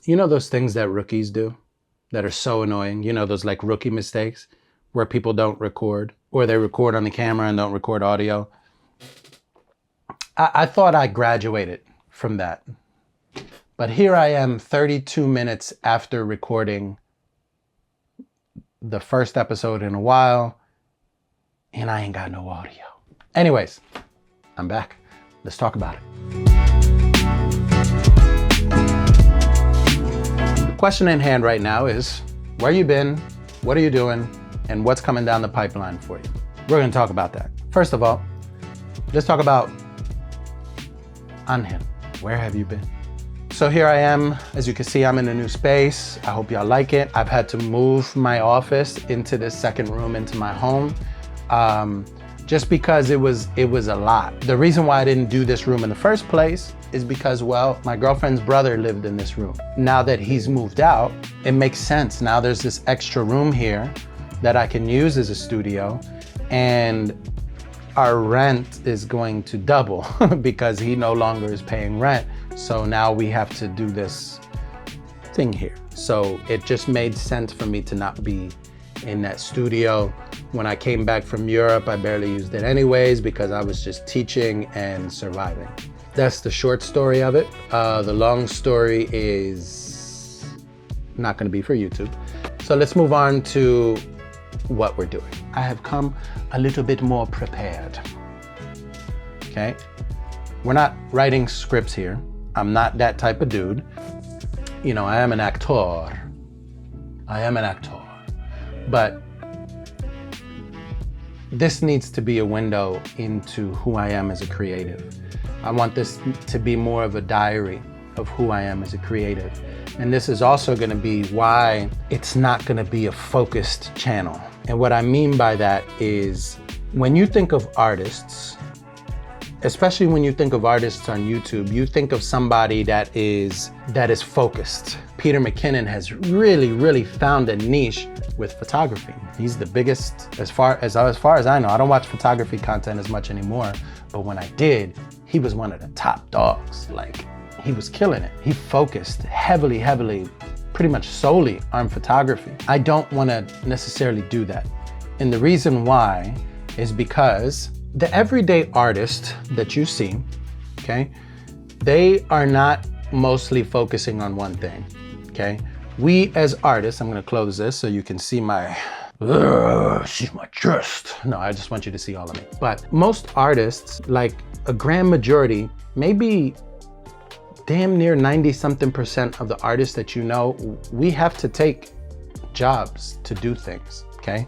You know those things that rookies do that are so annoying? You know, those like rookie mistakes where people don't record, or they record on the camera and don't record audio. I thought I graduated from that. But here I am 32 minutes after recording the first episode in a while, and I ain't got no audio. Anyways, I'm back. Let's talk about it. The question in hand right now is, where you been, what are you doing, and what's coming down the pipeline for you? We're gonna talk about that. First of all, let's talk about Angel. Where have you been? So here I am. As you can see, I'm in a new space. I hope y'all like it. I've had to move my office into this second room into my home, just because it was a lot. The reason why I didn't do this room in the first place is because, well, my girlfriend's brother lived in this room. Now that he's moved out, it makes sense. Now there's this extra room here that I can use as a studio, and our rent is going to double because he no longer is paying rent. So now we have to do this thing here. So it just made sense for me to not be in that studio. When I came back from Europe, I barely used it anyways because I was just teaching and surviving. That's the short story of it. The long story is not gonna be for YouTube. So let's move on to what we're doing. I have come a little bit more prepared, okay? We're not writing scripts here. I'm not that type of dude. You know, I am an actor. But this needs to be a window into who I am as a creative. I want this to be more of a diary of who I am as a creative. And this is also gonna be why it's not gonna be a focused channel. And what I mean by that is, when you think of artists, especially when you think of artists on YouTube, you think of somebody that is focused. Peter McKinnon has really found a niche with photography. He's the biggest, as far as I know. I don't watch photography content as much anymore, but when I did, he was one of the top dogs. Like, he was killing it. He focused heavily, pretty much solely on photography. I don't wanna necessarily do that. And the reason why is because the everyday artist that you see, okay, they are not mostly focusing on one thing, okay? We as artists, I'm gonna close this so you can see my, see my chest. No, I just want you to see all of me. But most artists, like a grand majority, maybe damn near 90-something% of the artists that you know, we have to take jobs to do things, okay?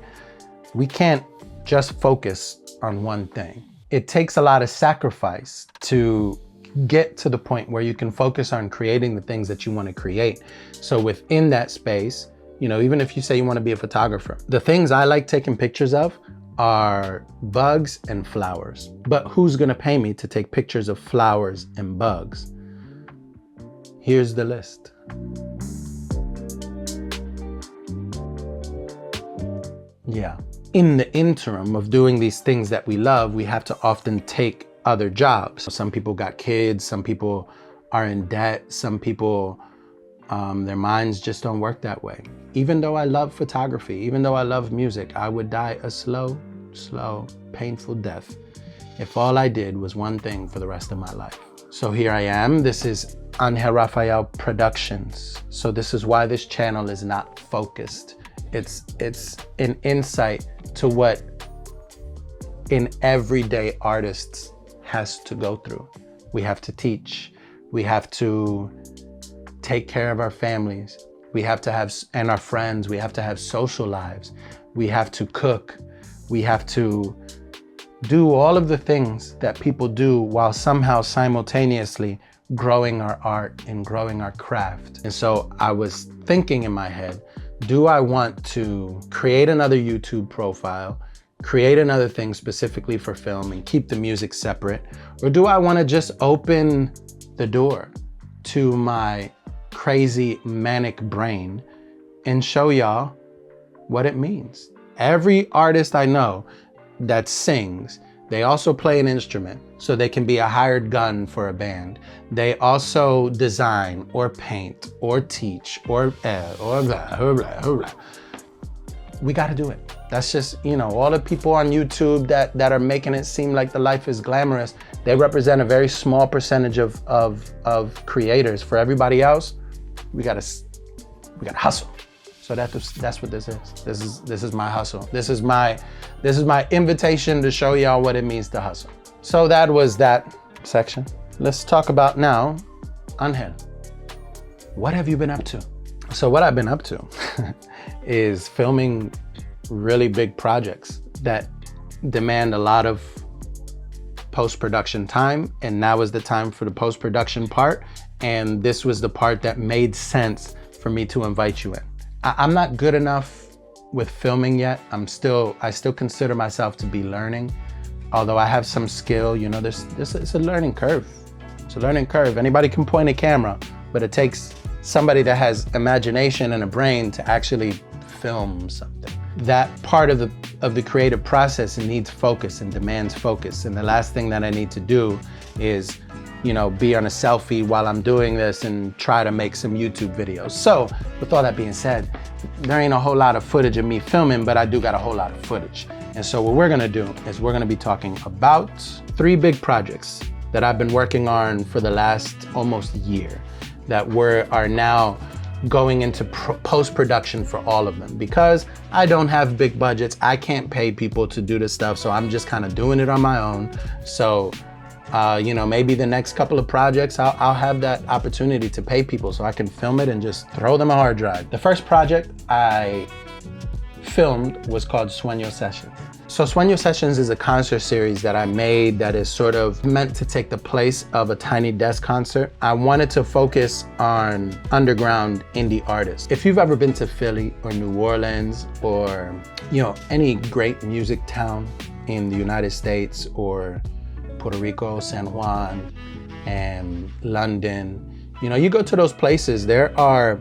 We can't just focus on one thing. It takes a lot of sacrifice to get to the point where you can focus on creating the things that you want to create. So within that space, you know, even if you say you want to be a photographer, the things I like taking pictures of are bugs and flowers. But who's gonna pay me to take pictures of flowers and bugs? Here's the list. Yeah. In the interim of doing these things that we love, we have to often take other jobs. Some people got kids, some people are in debt, some people, their minds just don't work that way. Even though I love photography, even though I love music, I would die a slow, painful death if all I did was one thing for the rest of my life. So here I am. This is Angel Rafael Productions. So this is why this channel is not focused. It's an insight to what an everyday artist has to go through. We have to teach. We have to take care of our families. We have to have, and our friends, we have to have social lives. We have to cook. We have to do all of the things that people do while somehow simultaneously growing our art and growing our craft. And so I was thinking in my head, do I want to create another YouTube profile, create another thing specifically for film and keep the music separate? Or do I want to just open the door to my crazy manic brain and show y'all what it means? Every artist I know that sings, They also play an instrument, so they can be a hired gun for a band. They also design or paint or teach or blah, blah, blah, blah. We got to do it. That's just, all the people on YouTube that are making it seem like the life is glamorous, they represent a very small percentage of creators. For everybody else, we gotta hustle. So that's what this is. This is my hustle. This is my invitation to show y'all what it means to hustle. So that was that section. Let's talk about now, Angel. What have you been up to? So what I've been up to is filming really big projects that demand a lot of post-production time, and now is the time for the post-production part, and this was the part that made sense for me to invite you in. I'm not good enough with filming yet. I still consider myself to be learning, although I have some skill. It's a learning curve. It's a learning curve. Anybody can point a camera, but it takes somebody that has imagination and a brain to actually film something. That part of the creative process needs focus and demands focus. And the last thing that I need to do is, be on a selfie while I'm doing this and try to make some YouTube videos. So with all that being said, there ain't a whole lot of footage of me filming, but I do got a whole lot of footage. And so what we're gonna do is we're gonna be talking about 3 big projects that I've been working on for the last almost year that are now going into post-production for all of them. Because I don't have big budgets, I can't pay people to do this stuff, so I'm just kind of doing it on my own. So, maybe the next couple of projects, I'll have that opportunity to pay people so I can film it and just throw them a hard drive. The first project I filmed was called Suenyo Sessions. So Suenyo Sessions is a concert series that I made that is sort of meant to take the place of a Tiny Desk concert. I wanted to focus on underground indie artists. If you've ever been to Philly or New Orleans or, any great music town in the United States or Puerto Rico, San Juan, and London, you go to those places, there are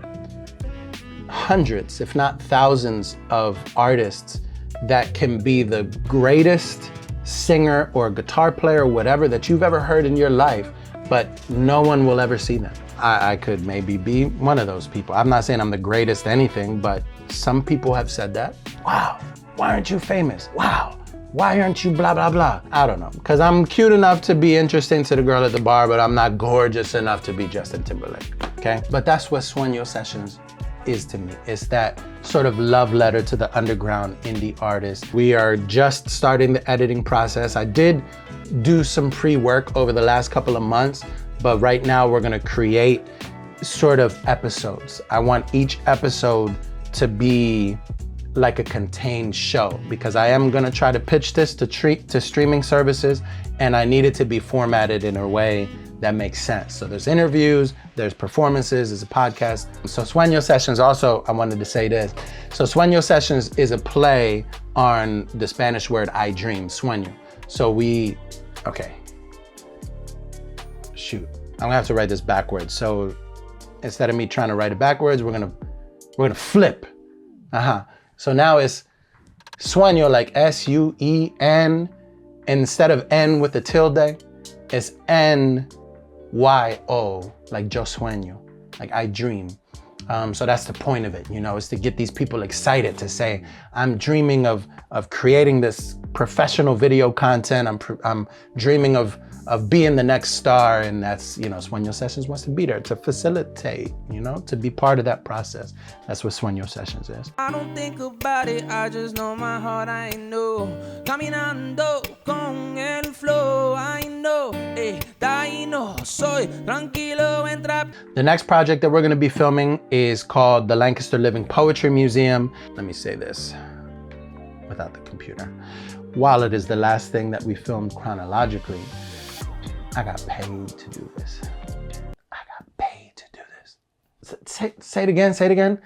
hundreds, if not thousands of artists that can be the greatest singer or guitar player or whatever that you've ever heard in your life, but no one will ever see them. I could maybe be one of those people. I'm not saying I'm the greatest anything, but some people have said that. Wow, why aren't you famous? Wow, why aren't you blah, blah, blah? I don't know, because I'm cute enough to be interesting to the girl at the bar, but I'm not gorgeous enough to be Justin Timberlake, okay? But that's what Suenyo Sessions is to me. It's that sort of love letter to the underground indie artist. We are just starting the editing process. I did do some pre-work over the last couple of months, but right now we're gonna create sort of episodes. I want each episode to be like a contained show, because I am gonna try to pitch this to streaming services, and I need it to be formatted in a way that makes sense. So there's interviews, there's performances, there's a podcast. So Suenyo Sessions also, I wanted to say this. So Suenyo Sessions is a play on the Spanish word I dream, sueño. So shoot, I'm gonna have to write this backwards. So instead of me trying to write it backwards, we're gonna flip. So now it's sueño, like S-U-E-N, instead of N with the tilde, it's N-Y-O, like yo sueño, like I dream. So that's the point of it, is to get these people excited to say, I'm dreaming of creating this professional video content. I'm dreaming of being the next star, and that's, Suenyo Sessions wants to be there to facilitate, to be part of that process. That's what Suenyo Sessions is. I don't think about it, I just know my heart, I know. Caminando con el flow, I know. Soy tranquilo entra. The next project that we're gonna be filming is called the Lancaster Living Poetry Museum. Let me say this without the computer. While it is the last thing that we filmed chronologically, I got paid to do this. I got paid to do this. Say it again.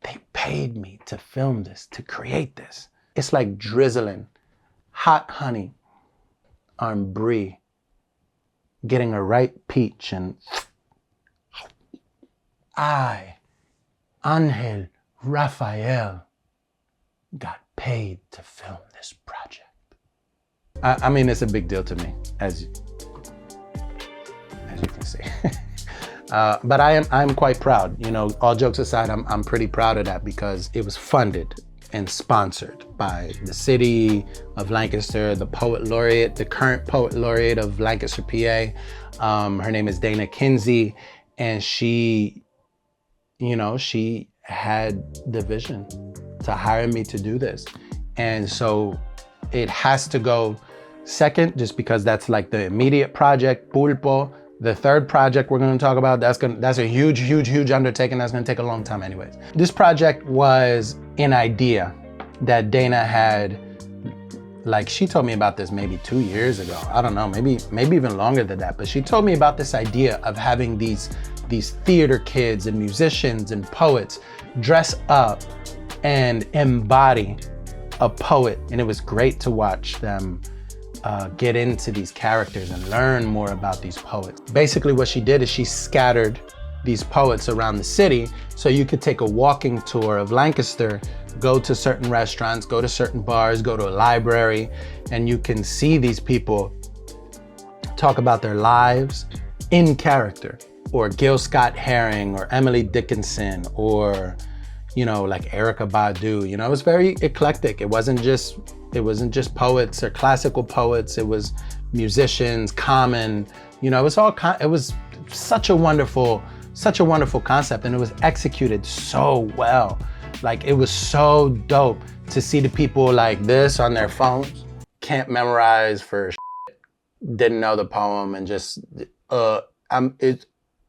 They paid me to film this, to create this. It's like drizzling hot honey on brie, getting a ripe peach, and I, Angel Rafael, got paid to film this project. I mean, it's a big deal to me, as you can see. But I'm quite proud. You know, all jokes aside, I'm pretty proud of that because it was funded and sponsored by the city of Lancaster, the poet laureate, the current poet laureate of Lancaster, PA. Her name is Dana Kinsey, and she, you know, she had the vision to hire me to do this. And so it has to go second, just because that's like the immediate project, Pulpo. The third project we're going to talk about, that's a huge undertaking. That's going to take a long time anyways. This project was an idea that Dana had, like she told me about this maybe 2 years ago. I don't know, maybe even longer than that. But she told me about this idea of having these theater kids and musicians and poets dress up and embody a poet. And it was great to watch them get into these characters and learn more about these poets. Basically what she did is she scattered these poets around the city so you could take a walking tour of Lancaster, go to certain restaurants, go to certain bars, go to a library, and you can see these people talk about their lives in character, or Gil Scott Heron or Emily Dickinson, or, you know, like Erykah Badu. You know, it was very eclectic. It wasn't just poets or classical poets. It was musicians, Common. You know, it was such a wonderful concept, and it was executed so well. Like, it was so dope to see the people like this on their phones, can't memorize for shit, didn't know the poem, and just blah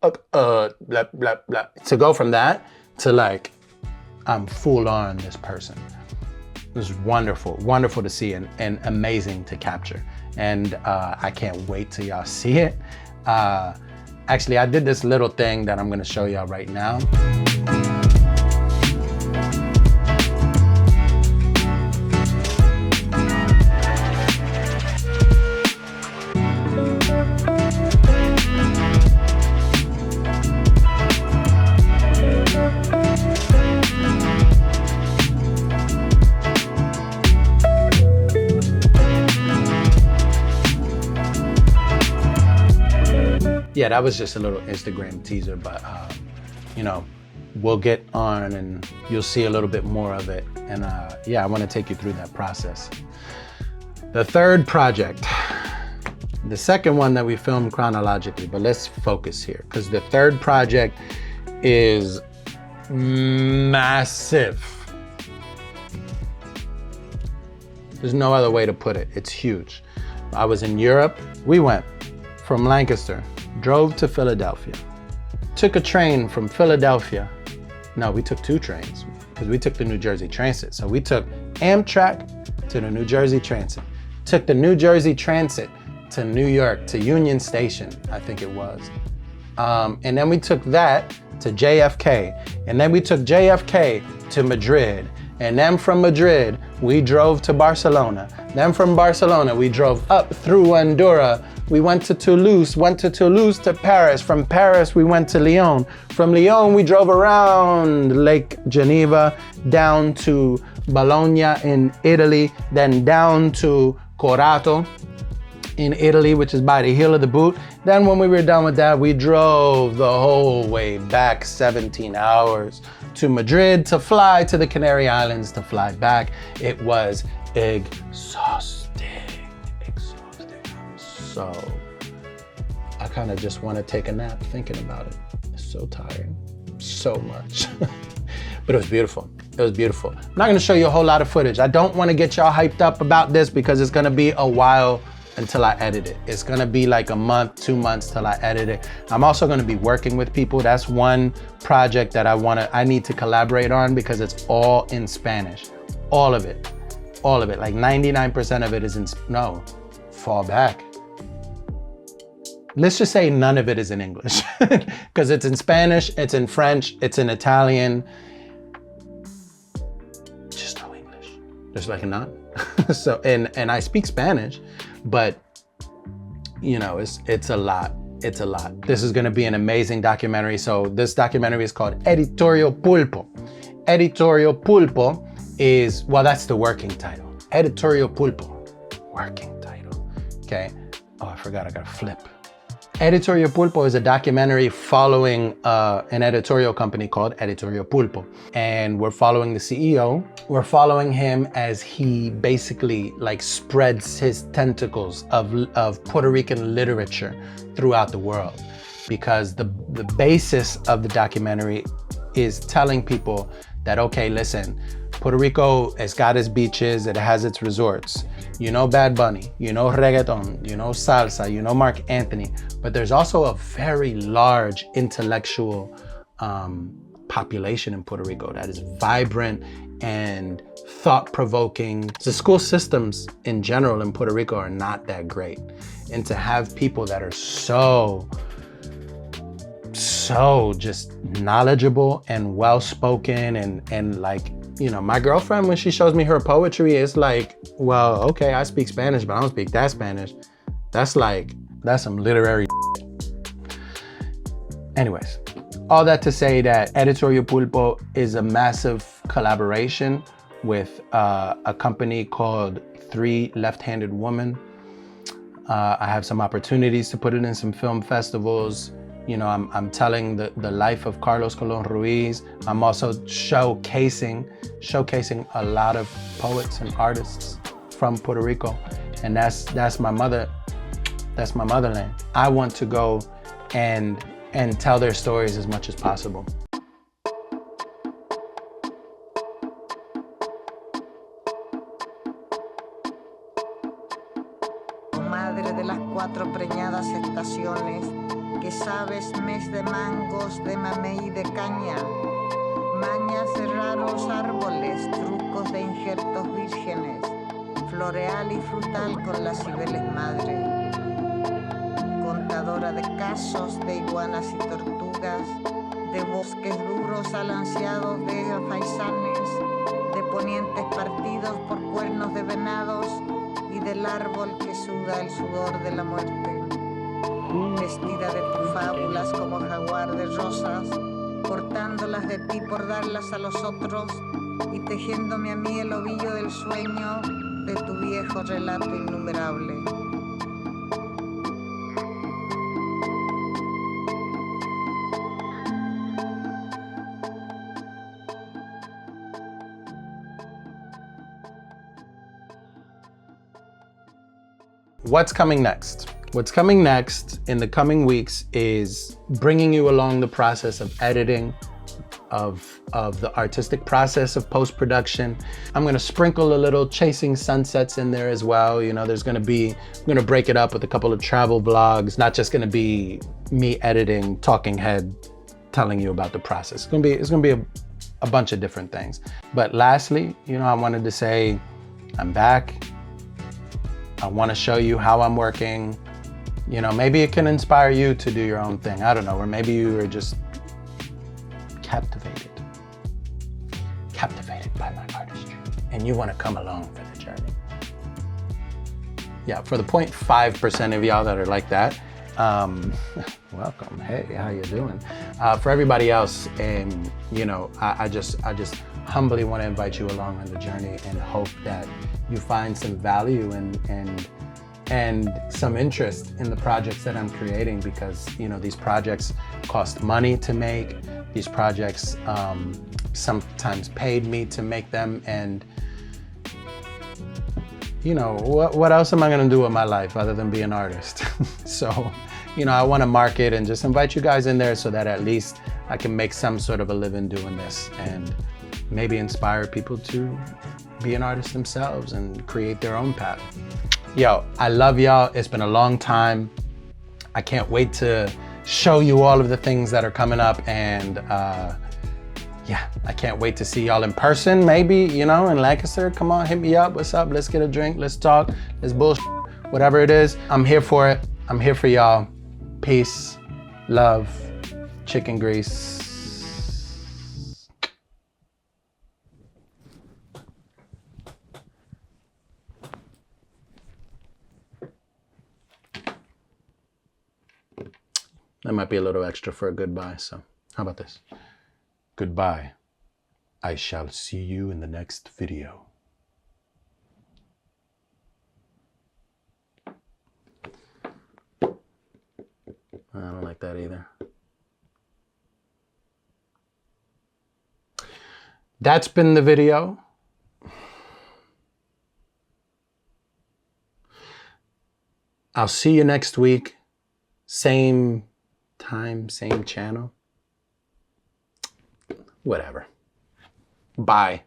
blah blah. To go from that to like, I'm full on this person. It was wonderful to see, and amazing to capture. And I can't wait till y'all see it. Actually, I did this little thing that I'm gonna show y'all right now. Yeah, that was just a little Instagram teaser, but you know, we'll get on and you'll see a little bit more of it. And yeah, I want to take you through that process. The third project, the second one that we filmed chronologically, but let's focus here because the third project is massive. There's no other way to put it. It's huge. I was in Europe. We went from Lancaster, drove to Philadelphia, took a train from Philadelphia. No, we took 2 trains because we took the New Jersey Transit. So we took Amtrak to the New Jersey Transit, took the New Jersey Transit to New York, to Union Station, I think it was. And then we took that to JFK. And then we took JFK to Madrid. And then from Madrid, we drove to Barcelona. Then from Barcelona, we drove up through Andorra. We went to Toulouse to Paris. From Paris, we went to Lyon. From Lyon, we drove around Lake Geneva, down to Bologna in Italy, then down to Corato in Italy, which is by the heel of the boot. Then when we were done with that, we drove the whole way back 17 hours to Madrid to fly to the Canary Islands to fly back. It was exhausting. So I kind of just want to take a nap thinking about it. It's so tiring, so much. But it was beautiful. It was beautiful. I'm not going to show you a whole lot of footage. I don't want to get y'all hyped up about this because it's going to be a while until I edit it. It's going to be like a month, 2 months till I edit it. I'm also going to be working with people. That's one project that I need to collaborate on because it's all in Spanish. All of it. Like 99% of it is no, fall back. Let's just say none of it is in English because it's in Spanish, it's in French, it's in Italian. Just no English. There's like a none. So, and I speak Spanish, but you know, it's a lot. It's a lot. This is going to be an amazing documentary. So this documentary is called Editorial Pulpo. Editorial Pulpo is, well, that's the working title. Editorial Pulpo, working title. Okay. Oh, I forgot, I gotta flip. Editorial Pulpo is a documentary following an editorial company called Editorial Pulpo. And we're following the CEO. We're following him as he basically like spreads his tentacles of Puerto Rican literature throughout the world. Because the basis of the documentary is telling people that, okay, listen, Puerto Rico has got its beaches, it has its resorts. You know Bad Bunny, you know reggaeton, you know salsa, you know Mark Anthony, but there's also a very large intellectual population in Puerto Rico that is vibrant and thought-provoking. The school systems in general in Puerto Rico are not that great. And to have people that are so just knowledgeable and well-spoken and like, you know, my girlfriend, when she shows me her poetry, it's like, well, okay, I speak Spanish, but I don't speak that Spanish. That's some literary. Anyways, all that to say that Editorial Pulpo is a massive collaboration with a company called Three Left-Handed Women. I have some opportunities to put it in some film festivals. You know, I'm telling the life of Carlos Colón Ruiz. I'm also showcasing a lot of poets and artists from Puerto Rico. And that's my motherland. I want to go and tell their stories as much as possible. Madre de las cuatro preñadas estaciones, que sabes mes de mangos, de mamey y de caña, mañas de raros árboles, trucos de injertos vírgenes, floreal y frutal con las cibeles madre, contadora de casos, de iguanas y tortugas, de bosques duros alanceados de faisanes, de ponientes partidos por cuernos de venados y del árbol que suda el sudor de la muerte. Vestida de tus fábulas como jaguar de rosas, cortándolas de ti por darlas a los otros y tejiéndome a mí el ovillo del sueño de tu viejo relato innumerable. What's coming next? What's coming next in the coming weeks is bringing you along the process of editing, of the artistic process of post-production. I'm gonna sprinkle a little chasing sunsets in there as well. You know, I'm gonna break it up with a couple of travel vlogs, not just gonna be me editing, talking head, telling you about the process. It's gonna be a bunch of different things. But lastly, you know, I wanted to say, I'm back. I wanna show you how I'm working. You know, maybe it can inspire you to do your own thing. I don't know, or maybe you are just captivated by my artistry and you want to come along for the journey. Yeah, for the 0.5% of y'all that are like that, welcome. Hey, how you doing? For everybody else, you know, I just humbly want to invite you along on the journey and hope that you find some value and some interest in the projects that I'm creating, because, you know, these projects cost money to make. These projects sometimes paid me to make them, and you know, what else am I gonna do with my life other than be an artist? So, you know, I wanna market and just invite you guys in there so that at least I can make some sort of a living doing this and maybe inspire people to be an artist themselves and create their own path. Yo, I love y'all. It's been a long time. I can't wait to show you all of the things that are coming up, and yeah, I can't wait to see y'all in person, maybe, you know, in Lancaster. Come on, hit me up. What's up? Let's get a drink. Let's talk. Let's bullshit. Whatever it is, I'm here for it. I'm here for y'all. Peace, love, chicken grease. That might be a little extra for a goodbye, so how about this? Goodbye. I shall see you in the next video. I don't like that either. That's been the video. I'll see you next week. Same time, same channel. Whatever. Bye.